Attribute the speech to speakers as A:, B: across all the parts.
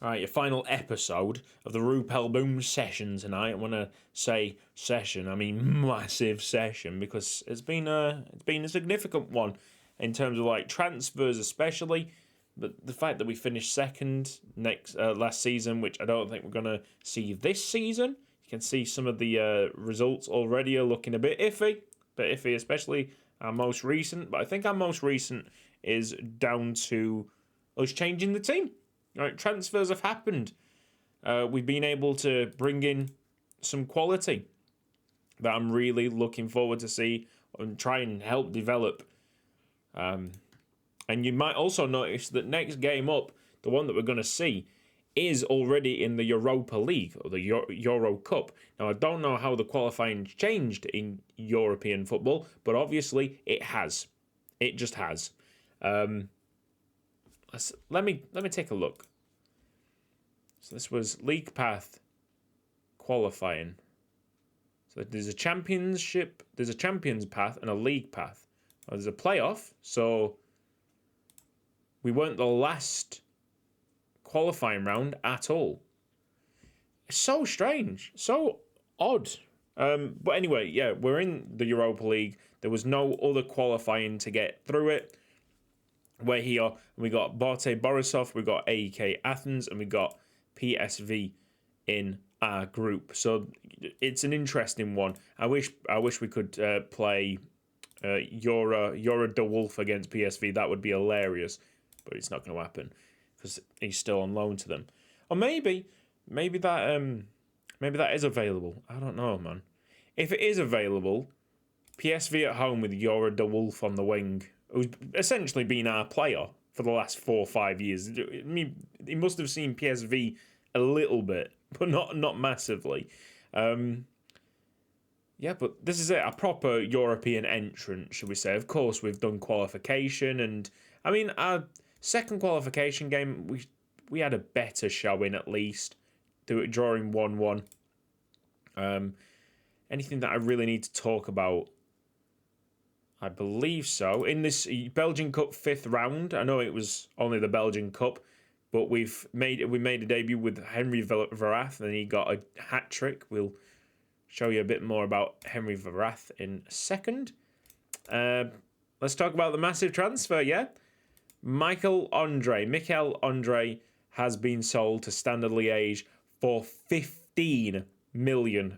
A: All right, your final episode of the Rupel Boom session tonight. I want to say session, I mean massive session, because it's been a significant one in terms of like transfers, especially. But the fact that we finished second last season, which I don't think we're gonna see this season. You can see some of the results already are looking a bit iffy, especially our most recent. But I think our most recent is down to us changing the team. Right, transfers have happened. We've been able to bring in some quality that I'm really looking forward to see and try and help develop. And you might also notice that next game up, the one that we're going to see, is already in the Europa League or the Euro Cup. Now, I don't know how the qualifying changed in European football, but obviously it has. It just has. Let me take a look. So this was League Path qualifying. So there's a championship, there's a champions path and a league path. There's a playoff, so we weren't the last qualifying round at all. It's so strange, so odd. But anyway, yeah, we're in the Europa League. There was no other qualifying to get through it. We're here, we got Bate Borisov, we got AEK Athens, and we got PSV in our group. So it's an interesting one. I wish we could play Yora De Wolf against PSV. That would be hilarious, but it's not going to happen because he's still on loan to them. Or maybe that is available. I don't know, man. If it is available, PSV at home with Yora De Wolf on the wing, who's essentially been our player for the last 4 or 5 years. I mean, he must have seen PSV a little bit, but not massively. Yeah, but this is it, a proper European entrant, should we say. Of course, we've done qualification, and I mean, our second qualification game, we had a better showing at least, drawing 1-1. Anything that I really need to talk about? I believe so. In this Belgian Cup 5th round, I know it was only the Belgian Cup, but we made a debut with Henry Verrath, and he got a hat trick. We'll show you a bit more about Henry Verrath in a second. Let's talk about the massive transfer, yeah? Mikel Andre has been sold to Standard Liège for £15 million.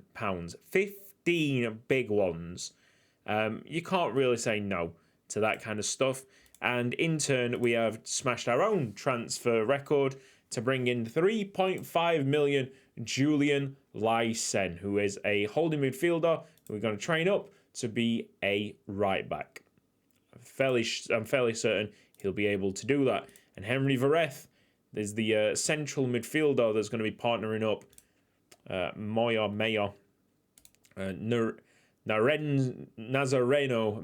A: 15 big ones. You can't really say no to that kind of stuff. And in turn, we have smashed our own transfer record to bring in 3.5 million Julian Lysen, who is a holding midfielder who we're going to train up to be a right back. I'm fairly certain he'll be able to do that. And Henry Verreth is the central midfielder that's going to be partnering up Nazareno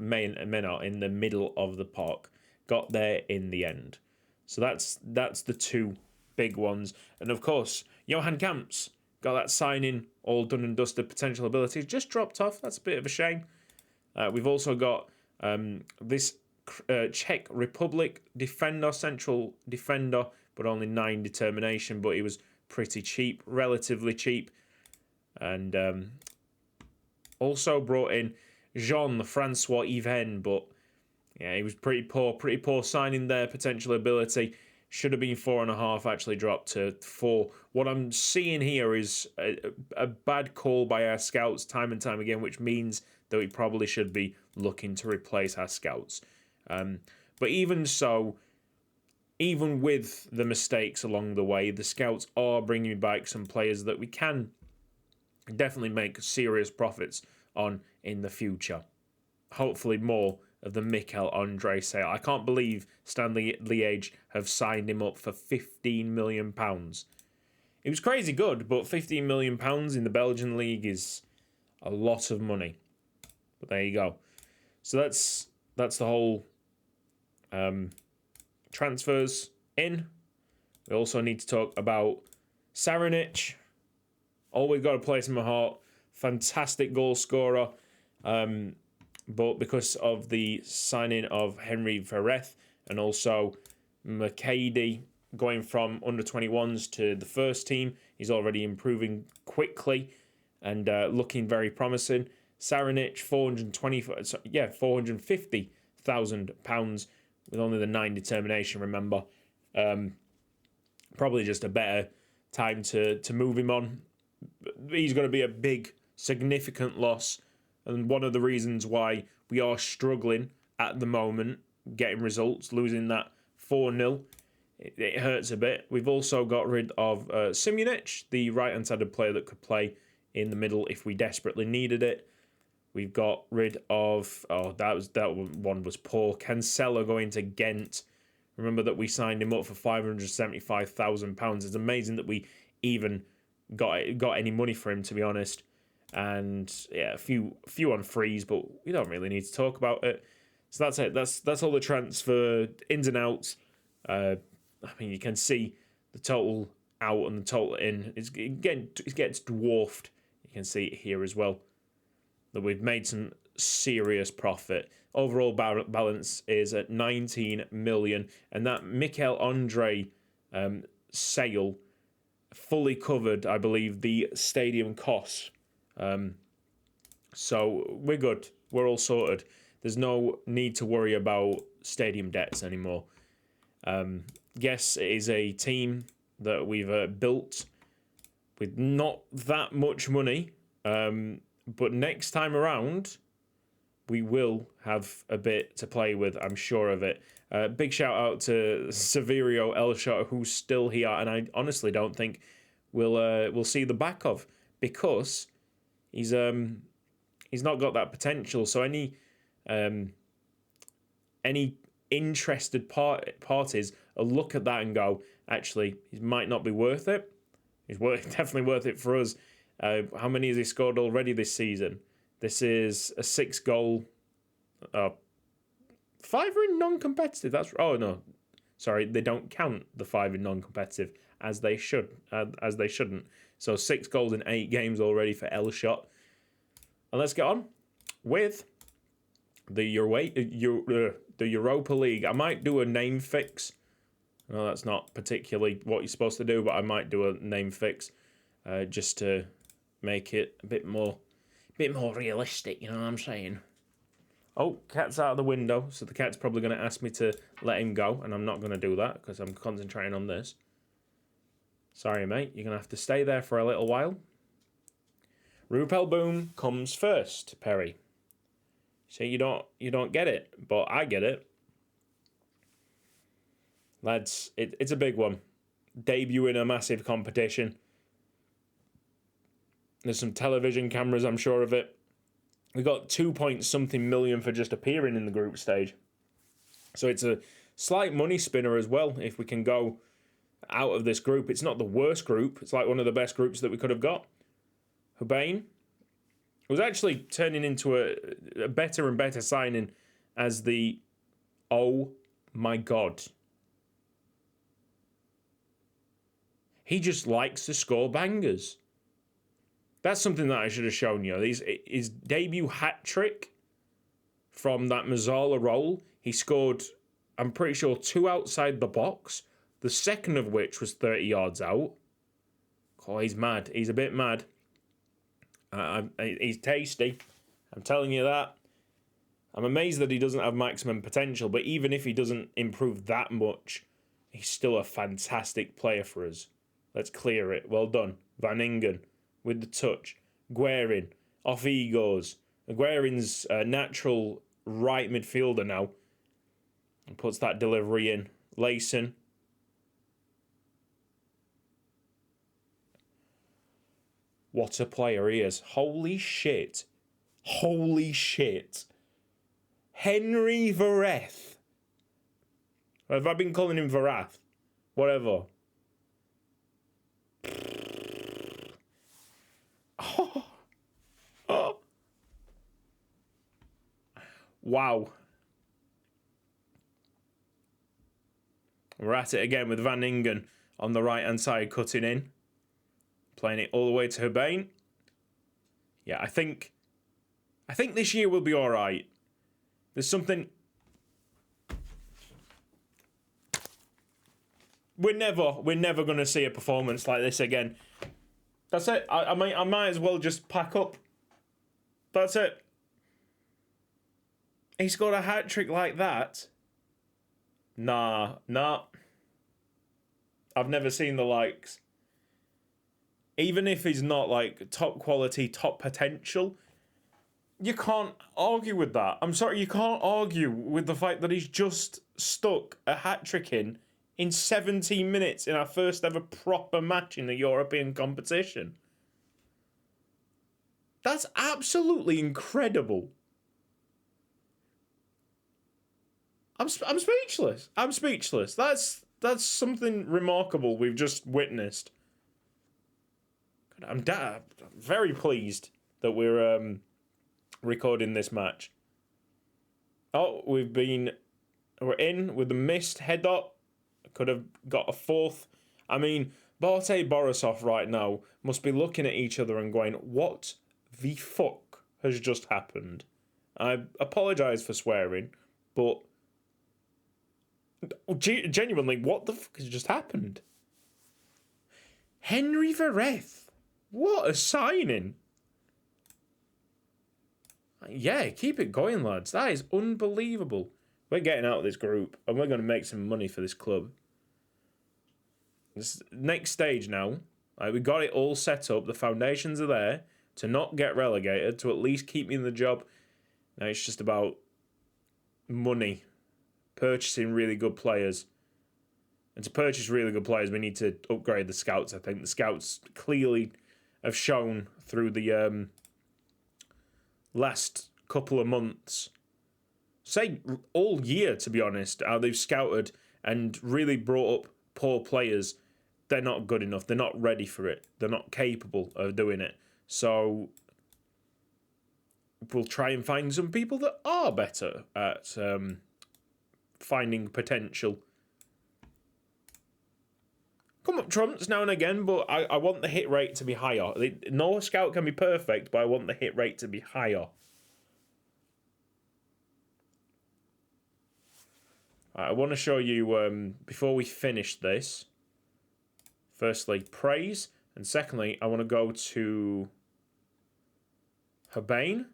A: Mena in the middle of the park. Got there in the end. So that's the two big ones. And of course, Johan Kamps got that signing all done and dusted. Potential abilities just dropped off. That's a bit of a shame. We've also got this Czech Republic defender, central defender, but only 9 determination. But he was pretty cheap, relatively cheap. And also brought in Jean-Francois Yven, but yeah, he was pretty poor signing there. Potential ability should have been 4.5, actually dropped to 4. What I'm seeing here is a bad call by our scouts time and time again, which means that we probably should be looking to replace our scouts. But even so, even with the mistakes along the way, the scouts are bringing back some players that we can definitely make serious profits on in the future. Hopefully more of the Mikel Andre sale. I can't believe Stanley Liège have signed him up for £15 million. It was crazy good, but £15 million in the Belgian league is a lot of money. But there you go. So that's the whole transfers in. We also need to talk about Saranic. Always got a place in my heart. Fantastic goal scorer. But because of the signing of Henry Verreth and also McCady, going from under 21s to the first team. He's already improving quickly and looking very promising. Saranic, £450,000 with only the 9 determination, remember. Probably just a better time to move him on. He's going to be a big, significant loss, and one of the reasons why we are struggling at the moment getting results, losing that 4-0. It hurts a bit. We've also got rid of Simunic, the right-hand-sided player that could play in the middle if we desperately needed it. We've got rid of... Oh, that one was poor. Cancelo going to Ghent. Remember that we signed him up for £575,000. It's amazing that we even got any money for him, to be honest. And yeah, a few on frees, but we don't really need to talk about it. So that's it. That's all the transfer ins and outs. I mean, you can see the total out and the total in. It gets dwarfed. You can see it here as well, that we've made some serious profit. Overall balance is at 19 million, and that Mikel Andre sale fully covered, I believe, the stadium costs. So we're good. We're all sorted. There's no need to worry about stadium debts anymore. Yes, it is a team that we've built with not that much money, but next time around, we will have a bit to play with, I'm sure of it. Big shout out to Severio Elshot, who's still here, and I honestly don't think we'll see the back of, because he's not got that potential. So any interested parties will look at that and go, actually, he might not be worth it. He's definitely worth it for us. How many has he scored already this season? This is a 6-goal. 5 are in non-competitive. Oh no, sorry, they don't count the 5 in non-competitive as they shouldn't. So 6 goals in 8 games already for Elshot. And let's get on with the Europa League. I might do a name fix. No, that's not particularly what you're supposed to do, but I might do a name fix just to make it a bit more realistic, you know what I'm saying? Oh, cat's out of the window, so the cat's probably going to ask me to let him go, and I'm not going to do that because I'm concentrating on this. Sorry, mate, you're going to have to stay there for a little while. Rupel Boom comes first, Perry. So you don't get it, but I get it. Lads, it's a big one. Debut in a massive competition. There's some television cameras, I'm sure of it. We got 2-point-something million for just appearing in the group stage. So it's a slight money spinner as well if we can go out of this group. It's not the worst group. It's like one of the best groups that we could have got. Hubane was actually turning into a better and better signing as the... Oh my God. He just likes to score bangers. That's something that I should have shown you. His debut hat-trick from that Mazzala role, he scored, I'm pretty sure, 2 outside the box, the second of which was 30 yards out. Oh, he's mad. He's a bit mad. He's tasty. I'm telling you that. I'm amazed that he doesn't have maximum potential, but even if he doesn't improve that much, he's still a fantastic player for us. Let's clear it. Well done. Van Ingen with the touch. Guerin. Off he goes. Guerin's a natural right midfielder now. And puts that delivery in. Layson. What a player he is. Holy shit. Holy shit. Henry Vereth. Have I been calling him Varath? Whatever. Oh. Oh. Wow. We're at it again with Van Ingen on the right-hand side cutting in. Playing it all the way to Hubane. Yeah, I think this year will be all right. There's something... we're never going to see a performance like this again. That's it. I might as well just pack up. That's it. He scored a hat-trick like that. Nah. I've never seen the likes. Even if he's not like top quality, top potential, you can't argue with that. I'm sorry, you can't argue with the fact that he's just stuck a hat-trick in 17 minutes in our first ever proper match in the European competition. That's absolutely incredible. I'm speechless. I'm speechless. That's something remarkable we've just witnessed. I'm very pleased that we're recording this match. Oh, we're in with the missed head up. Could have got a fourth. I mean, Bartek Borisov right now must be looking at each other and going, what the fuck has just happened? I apologise for swearing, but genuinely, what the fuck has just happened? Henry Vereth. What a signing. Yeah, keep it going, lads. That is unbelievable. We're getting out of this group, and we're going to make some money for this club. This next stage now, we got it all set up. The foundations are there to not get relegated, to at least keep me in the job. Now it's just about money, purchasing really good players. And to purchase really good players, we need to upgrade the scouts, I think. The scouts clearly have shown through the last couple of months, say all year to be honest, how they've scouted and really brought up poor players. They're not good enough. They're not ready for it. They're not capable of doing it. So we'll try and find some people that are better at finding potential. Come up trumps now and again, but I want the hit rate to be higher. No scout can be perfect, but I want the hit rate to be higher. I want to show you, before we finish this, firstly, praise, and secondly, I want to go to Habane.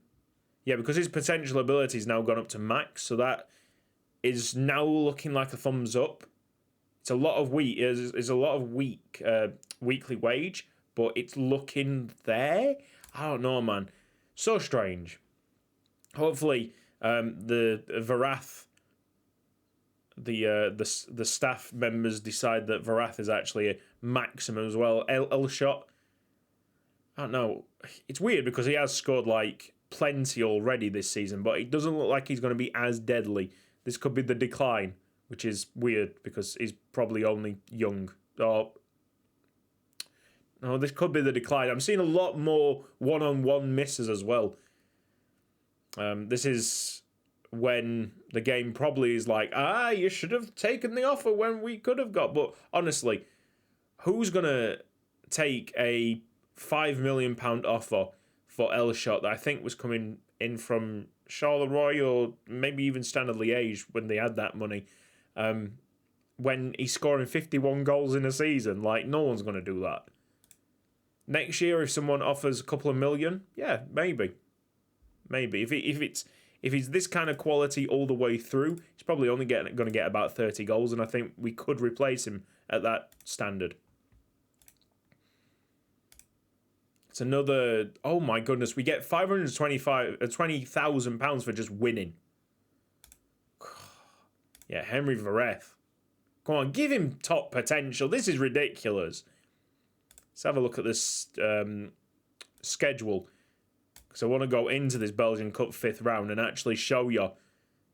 A: Yeah, because his potential ability has now gone up to max, so that is now looking like a thumbs up. It's a lot of weekly wage, but it's looking there. I don't know, man. So strange. Hopefully, the Varath, the staff members decide that Varath is actually a maximum as well. Elshot, I don't know. It's weird because he has scored like plenty already this season, but it doesn't look like he's going to be as deadly. This could be the decline, which is weird because he's probably only young. Oh, no, this could be the decline. I'm seeing a lot more one-on-one misses as well. This is when the game probably is like, you should have taken the offer when we could have got. But honestly, who's going to take a £5 million offer for Elshot that I think was coming in from Charleroi or maybe even Standard Liège when they had that money? When he's scoring 51 goals in a season, like, no one's going to do that. Next year, if someone offers a couple of million, yeah, maybe. If he's this kind of quality all the way through, he's probably only going to get about 30 goals, and I think we could replace him at that standard. It's another. Oh my goodness, we get £520,000 for just winning. Yeah, Henry Vereth. Come on, give him top potential. This is ridiculous. Let's have a look at this schedule. Because I want to go into this Belgian Cup 5th round and actually show you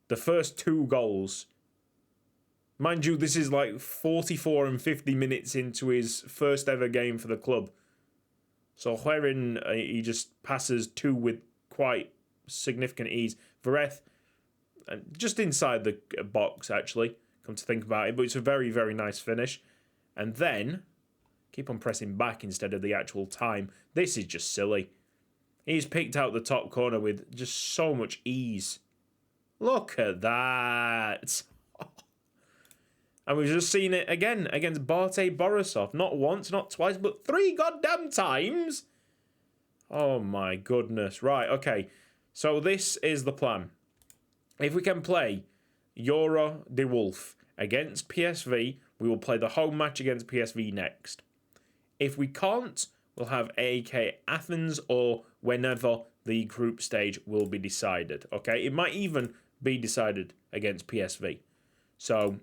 A: the first 2 goals. Mind you, this is like 44 and 50 minutes into his first ever game for the club. So wherein he just passes 2 with quite significant ease. Vereth, just inside the box, actually, come to think about it. But it's a very, very nice finish. And then, keep on pressing back instead of the actual time. This is just silly. He's picked out the top corner with just so much ease. Look at that. And we've just seen it again against Bate Borisov. Not once, not twice, but 3 goddamn times. Oh my goodness. Right, okay. So this is the plan. If we can play Euro de Wolf against PSV, we will play the home match against PSV next. If we can't, we'll have AEK Athens or whenever the group stage will be decided. Okay, it might even be decided against PSV. So,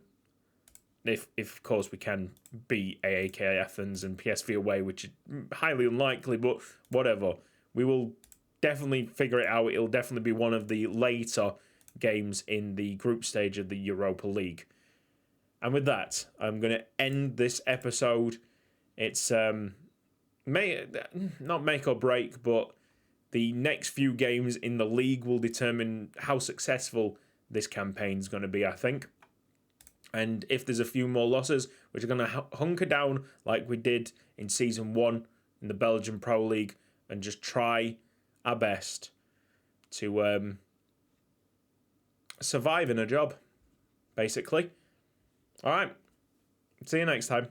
A: if of course we can beat AEK Athens and PSV away, which is highly unlikely, but whatever. We will definitely figure it out. It'll definitely be one of the later games in the group stage of the Europa League. And with that, I'm going to end this episode. It's not make or break, but the next few games in the league will determine how successful this campaign is going to be, I think. And if there's a few more losses, which are going to hunker down like we did in Season 1 in the Belgian Pro League and just try our best to survive in a job, basically. All right. See you next time.